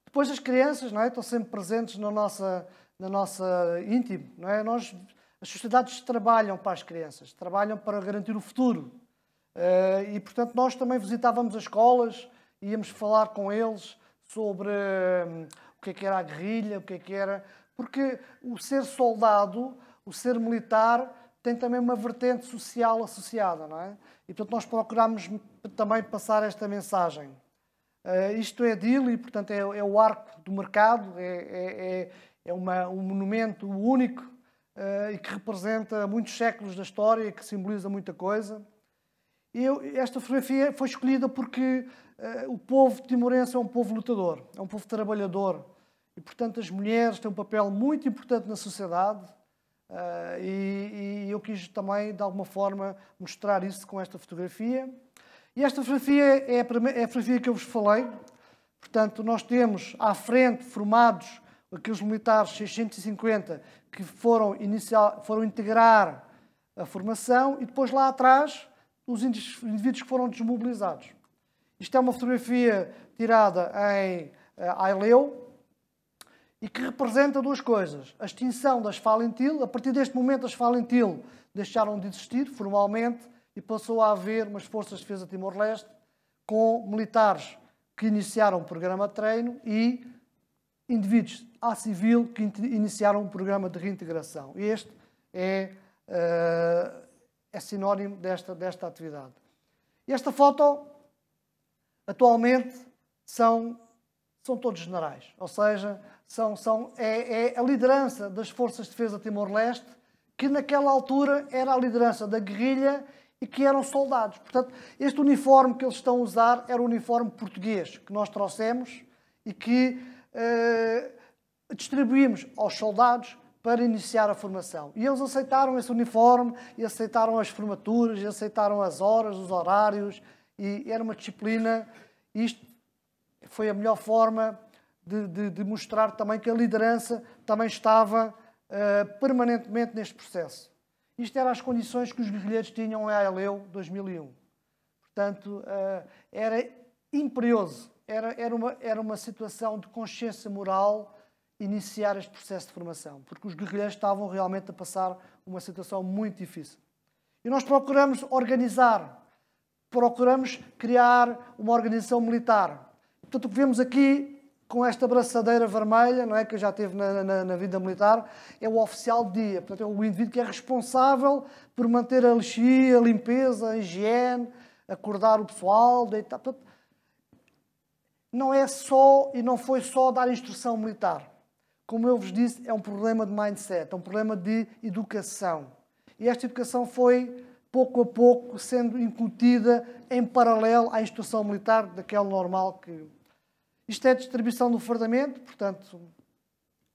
Depois as crianças, não é? Estão sempre presentes na nossa íntimo, não é? As sociedades trabalham para as crianças, trabalham para garantir o futuro. E, portanto, nós também visitávamos as escolas, íamos falar com eles sobre o que era a guerrilha, o que era... Porque o ser soldado, o ser militar, tem também uma vertente social associada, não é? E, portanto, nós procuramos também passar esta mensagem. Isto é DIL e, portanto, é o arco do mercado, é um monumento único e que representa muitos séculos da história e que simboliza muita coisa. E esta fotografia foi escolhida porque o povo timorense é um povo lutador, é um povo trabalhador. E, portanto, as mulheres têm um papel muito importante na sociedade e eu quis também, de alguma forma, mostrar isso com esta fotografia. E esta fotografia é a fotografia que eu vos falei. Portanto, nós temos à frente formados aqueles militares 650 que foram integrar a formação e depois lá atrás os indivíduos que foram desmobilizados. Isto é uma fotografia tirada em Aileu e que representa 2 coisas. A extinção das Falentil. A partir deste momento as Falentil deixaram de existir formalmente e passou a haver umas forças de defesa de Timor-Leste com militares que iniciaram um programa de treino e indivíduos à civil que iniciaram um programa de reintegração. E este é sinónimo desta atividade. E esta foto, atualmente, são todos generais. Ou seja, é a liderança das Forças de Defesa de Timor-Leste, que naquela altura era a liderança da guerrilha e que eram soldados. Portanto, este uniforme que eles estão a usar era o uniforme português que nós trouxemos e que distribuímos aos soldados para iniciar a formação. E eles aceitaram esse uniforme, e aceitaram as formaturas, e aceitaram as horas, os horários, e era uma disciplina. Isto foi a melhor forma de mostrar também que a liderança também estava permanentemente neste processo. Isto eram as condições que os guerrilheiros tinham em Aileu 2001. Portanto, era imperioso, era uma situação de consciência moral iniciar este processo de formação, porque os guerrilheiros estavam realmente a passar uma situação muito difícil. E nós procuramos organizar, procuramos criar uma organização militar. Portanto, o que vemos aqui com esta braçadeira vermelha, não é, que já teve na vida militar, é o oficial de dia. Portanto, é o indivíduo que é responsável por manter a lixia, a limpeza, a higiene, acordar o pessoal, deitar. Portanto, não é só e não foi só dar instrução militar. Como eu vos disse, é um problema de mindset, é um problema de educação. E esta educação foi, pouco a pouco, sendo incutida em paralelo à instrução militar, daquela normal que... Isto é a distribuição do fardamento, portanto,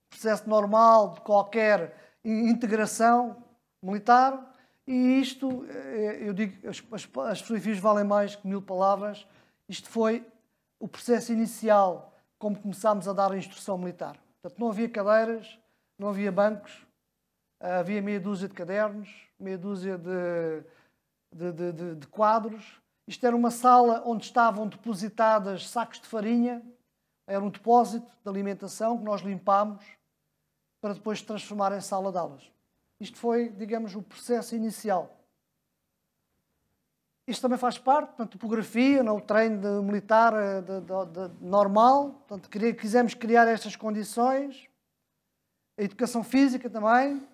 processo normal de qualquer integração militar. E isto, eu digo, as fotografias valem mais que 1000 palavras. Isto foi o processo inicial, como começámos a dar a instrução militar. Portanto, não havia cadeiras, não havia bancos, havia meia dúzia de cadernos, meia dúzia de quadros. Isto era uma sala onde estavam depositadas sacos de farinha, era um depósito de alimentação que nós limpámos para depois transformar em sala de aulas. Isto foi, digamos, o processo inicial. Isto também faz parte, portanto, topografia, o treino militar normal. Portanto, quisemos criar estas condições. A educação física também.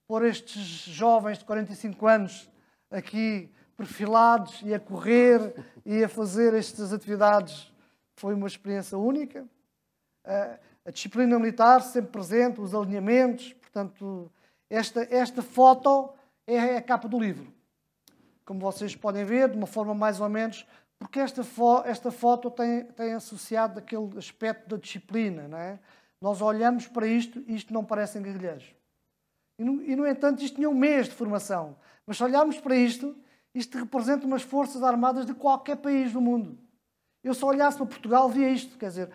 Pôr estes jovens de 45 anos aqui perfilados e a correr e a fazer estas atividades foi uma experiência única. A disciplina militar sempre presente, os alinhamentos. Portanto, esta foto é a capa do livro. Como vocês podem ver, de uma forma mais ou menos, porque esta foto tem associado aquele aspecto da disciplina, não é? Nós olhamos para isto e isto não parecem guerrilheiros. E, no entanto, isto tinha um mês de formação. Mas se olharmos para isto, isto representa umas forças armadas de qualquer país do mundo. Eu se olhasse para Portugal, via isto. Quer dizer,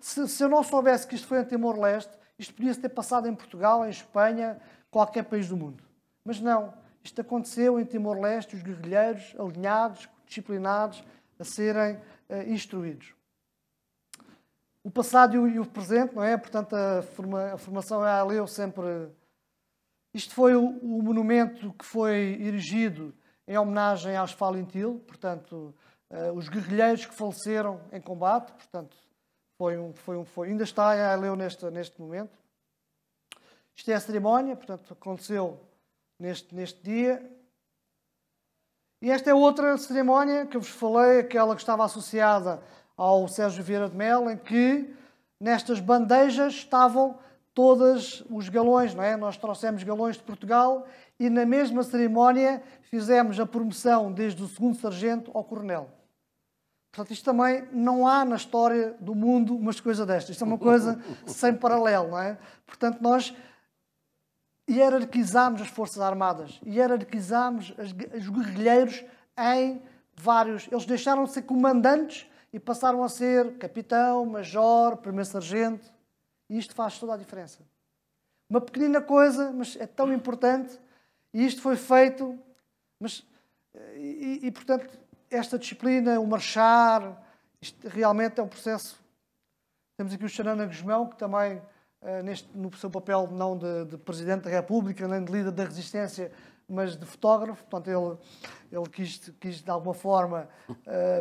se eu não soubesse que isto foi em Timor-Leste, isto podia-se ter passado em Portugal, em Espanha, qualquer país do mundo. Mas não. Isto aconteceu em Timor-Leste, os guerrilheiros alinhados, disciplinados, a serem instruídos. O passado e o presente, não é? Portanto, a formação é a ALEU sempre... Isto foi o monumento que foi erigido em homenagem aos Falintil, portanto, os guerrilheiros que faleceram em combate, portanto, ainda está em ALEU neste momento. Isto é a cerimónia, portanto, aconteceu neste dia. E esta é outra cerimónia que eu vos falei, aquela que estava associada ao Sérgio Vieira de Mel, em que nestas bandejas estavam todos os galões, não é? Nós trouxemos galões de Portugal e na mesma cerimónia fizemos a promoção desde o 2º sargento ao coronel. Portanto, isto também não há na história do mundo umas coisas destas. Isto é uma coisa sem paralelo, não é? Portanto, nós hierarquizámos as Forças Armadas, hierarquizámos os guerrilheiros em vários... Eles deixaram de ser comandantes e passaram a ser capitão, major, primeiro-sargento. E isto faz toda a diferença. Uma pequenina coisa, mas é tão importante. E isto foi feito... portanto, esta disciplina, o marchar, isto realmente é um processo... Temos aqui o Xanana Guzmão, que também... no seu papel não de Presidente da República, nem de líder da resistência, mas de fotógrafo. Portanto, ele quis de alguma forma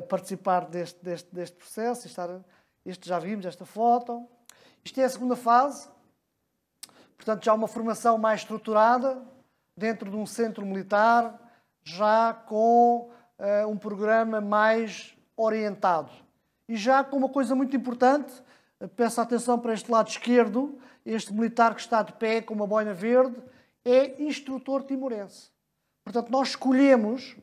participar deste processo. Este já vimos, esta foto. Isto é a segunda fase. Portanto, já uma formação mais estruturada, dentro de um centro militar, já com um programa mais orientado. E já com uma coisa muito importante... Peço atenção para este lado esquerdo, este militar que está de pé com uma boina verde, é instrutor timorense. Portanto, nós escolhemos,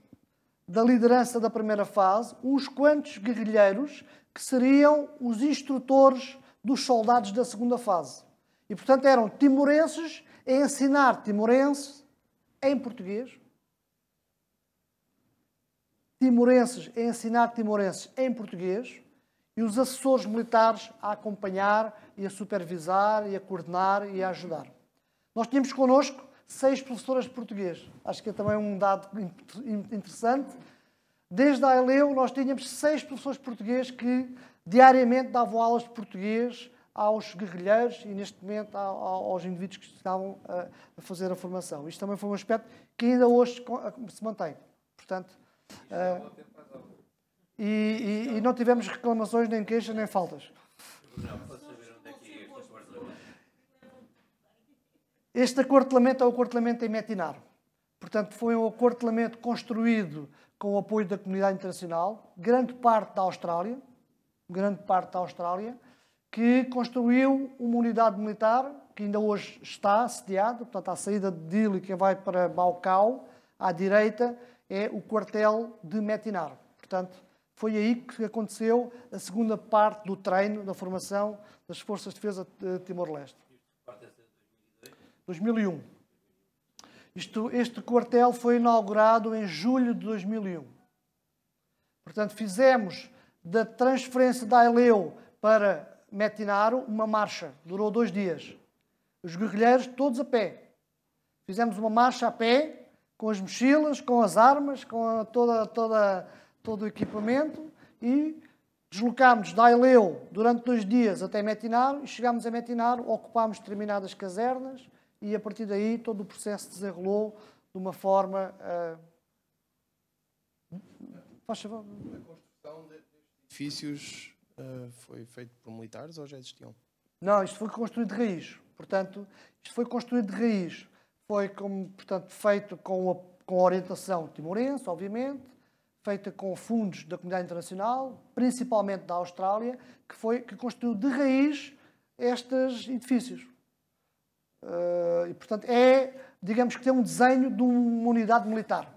da liderança da primeira fase, uns quantos guerrilheiros que seriam os instrutores dos soldados da segunda fase. E, portanto, eram timorenses a ensinar timorense em português, timorenses a ensinar timorenses em português, e os assessores militares a acompanhar e a supervisar e a coordenar e a ajudar. Nós tínhamos connosco 6 professoras de português. Acho que é também um dado interessante. Desde a ALEU nós tínhamos 6 professores de português que diariamente davam aulas de português aos guerrilheiros e neste momento aos indivíduos que estavam a fazer a formação. Isto também foi um aspecto que ainda hoje se mantém. Portanto... E não tivemos reclamações, nem queixas, nem faltas. Este acortelamento é o acortelamento em Metinar. Portanto, foi um acortelamento construído com o apoio da comunidade internacional, grande parte da Austrália, que construiu uma unidade militar que ainda hoje está sediada, portanto, à saída de Dili, quem vai para Baucau, à direita, é o quartel de Metinar. Portanto, foi aí que aconteceu a segunda parte do treino, da formação das Forças de Defesa de Timor-Leste. 2001. Este quartel foi inaugurado em julho de 2001. Portanto, fizemos da transferência de Aileu para Metinaro uma marcha. Durou 2 dias. Os guerrilheiros todos a pé. Fizemos uma marcha a pé, com as mochilas, com as armas, com todo o equipamento e deslocámos de Aileu durante 2 dias até Metinaro e chegámos a Metinaro, ocupámos determinadas casernas e a partir daí todo o processo se desenrolou de uma forma... Faz favor. A construção destes edifícios foi feita por militares ou já existiam? Não, isto foi construído de raiz. Portanto, isto foi construído de raiz. Foi, portanto, feito com a orientação timorense, obviamente, feita com fundos da comunidade internacional, principalmente da Austrália, que construiu de raiz estes edifícios. E, portanto, digamos que tem um desenho de uma unidade militar.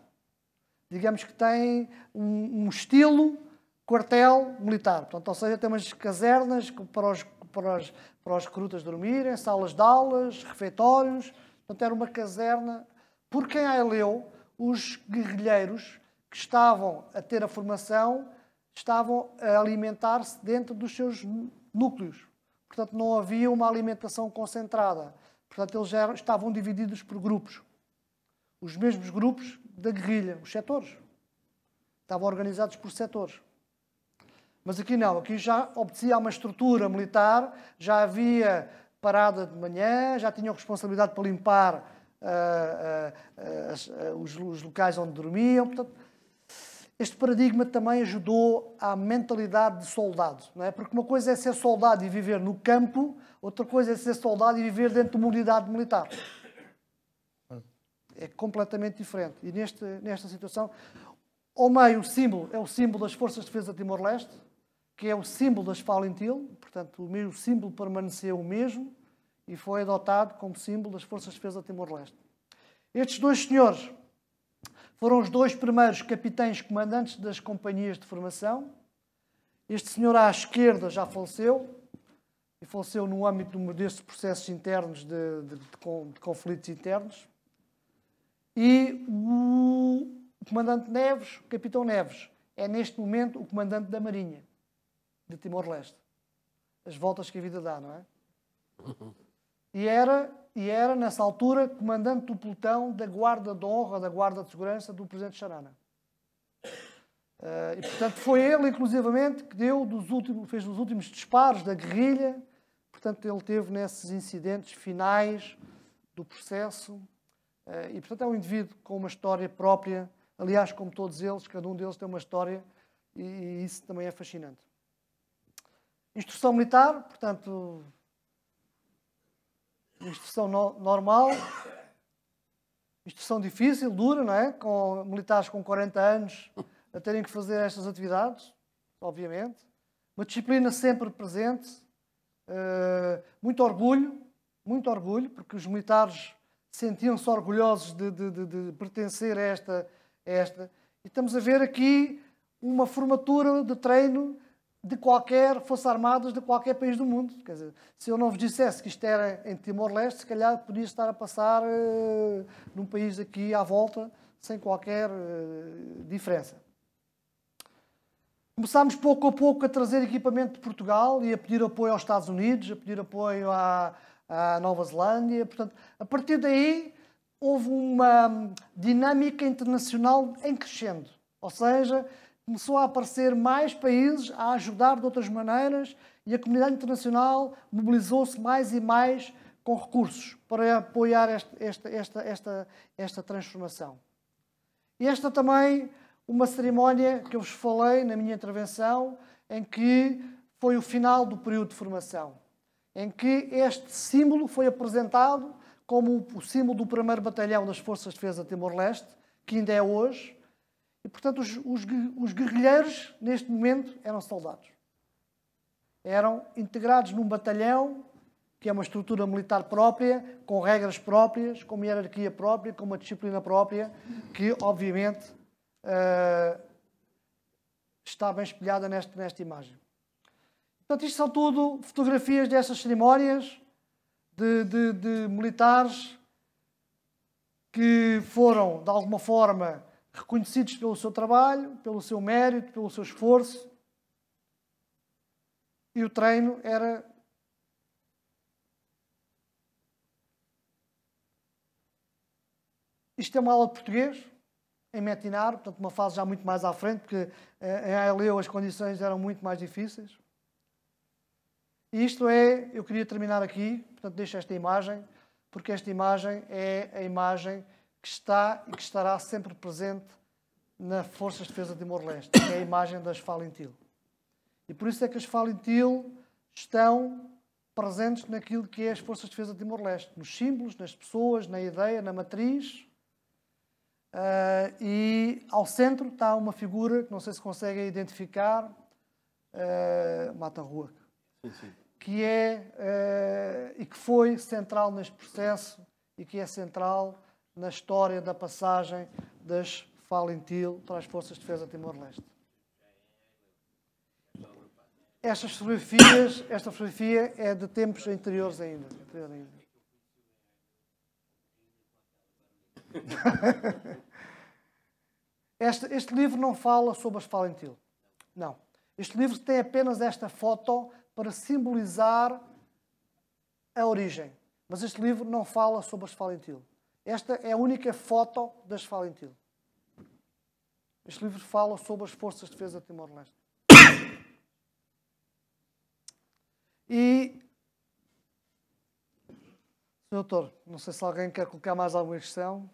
Digamos que tem um estilo quartel militar. Portanto, ou seja, tem umas casernas para os recrutas dormirem, salas de aulas, refeitórios. Portanto, era uma caserna. Porque em Aileu, os guerrilheiros que estavam a ter a formação estavam a alimentar-se dentro dos seus núcleos. Portanto, não havia uma alimentação concentrada. Portanto, eles já estavam divididos por grupos. Os mesmos grupos da guerrilha, os setores. Estavam organizados por setores. Mas aqui não. Aqui já obedecia a uma estrutura militar, já havia parada de manhã, já tinham responsabilidade para limpar os locais onde dormiam. Portanto, este paradigma também ajudou à mentalidade de soldado. Não é? Porque uma coisa é ser soldado e viver no campo, outra coisa é ser soldado e viver dentro de uma unidade militar. É completamente diferente. E nesta situação, ao meio, o símbolo é o símbolo das Forças de Defesa de Timor-Leste, que é o símbolo das Falintil, portanto, o meu símbolo permaneceu o mesmo e foi adotado como símbolo das Forças de Defesa de Timor-Leste. Estes 2 senhores foram os 2 primeiros capitães comandantes das companhias de formação. Este senhor à esquerda já faleceu, e faleceu no âmbito destes processos internos de conflitos internos. E o comandante Neves, o capitão Neves, é neste momento o comandante da Marinha de Timor-Leste. As voltas que a vida dá, não é? E era, nessa altura, comandante do pelotão da Guarda de Honra, da Guarda de Segurança do Presidente Xanana. E, portanto, foi ele, inclusivamente, que fez os últimos disparos da guerrilha. Portanto, ele teve nesses incidentes finais do processo. E, portanto, é um indivíduo com uma história própria. Aliás, como todos eles, cada um deles tem uma história. E isso também é fascinante. Instrução militar, portanto... Instrução normal, instrução difícil, dura, não é? Com militares com 40 anos a terem que fazer estas atividades, obviamente. Uma disciplina sempre presente, muito orgulho, porque os militares sentiam-se orgulhosos de pertencer a esta. E estamos a ver aqui uma formatura de treino de qualquer Forças Armadas de qualquer país do mundo. Quer dizer, se eu não vos dissesse que isto era em Timor-Leste, se calhar podia estar a passar num país aqui à volta, sem qualquer diferença. Começámos pouco a pouco a trazer equipamento de Portugal e a pedir apoio aos Estados Unidos, a pedir apoio à Nova Zelândia. Portanto, a partir daí houve uma dinâmica internacional em crescendo. Ou seja, começou a aparecer mais países a ajudar de outras maneiras e a comunidade internacional mobilizou-se mais e mais com recursos para apoiar esta transformação. E esta também, uma cerimónia que eu vos falei na minha intervenção, em que foi o final do período de formação, em que este símbolo foi apresentado como o símbolo do 1º Batalhão das Forças de Defesa de Timor-Leste, que ainda é hoje. E, portanto, os guerrilheiros, neste momento, eram soldados. Eram integrados num batalhão, que é uma estrutura militar própria, com regras próprias, com uma hierarquia própria, com uma disciplina própria, que, obviamente, está bem espelhada nesta imagem. Portanto, isto são tudo fotografias destas cerimónias de militares que foram, de alguma forma, reconhecidos pelo seu trabalho, pelo seu mérito, pelo seu esforço. E o treino era... Isto é uma aula de português, em Metinar, portanto, uma fase já muito mais à frente, porque em Aileu as condições eram muito mais difíceis. E isto é, eu queria terminar aqui, portanto, deixo esta imagem, porque esta imagem é a imagem que está e que estará sempre presente na Forças de Defesa de Timor-Leste, que é a imagem das Falintil. E por isso é que as Falintil estão presentes naquilo que é as Forças de Defesa de Timor-Leste, nos símbolos, nas pessoas, na ideia, na matriz. E ao centro está uma figura que não sei se conseguem identificar, Mata Rua, que é e que foi central neste processo e que é central na história da passagem das Falintil para as Forças de Defesa de Timor-Leste. Esta fotografia é de tempos anteriores ainda. Este livro não fala sobre as Falintil. Não. Este livro tem apenas esta foto para simbolizar a origem. Mas este livro não fala sobre as Falintil. Esta é a única foto das Falintil. Este livro fala sobre as Forças de Defesa de Timor-Leste. E, Sr. Doutor, não sei se alguém quer colocar mais alguma questão.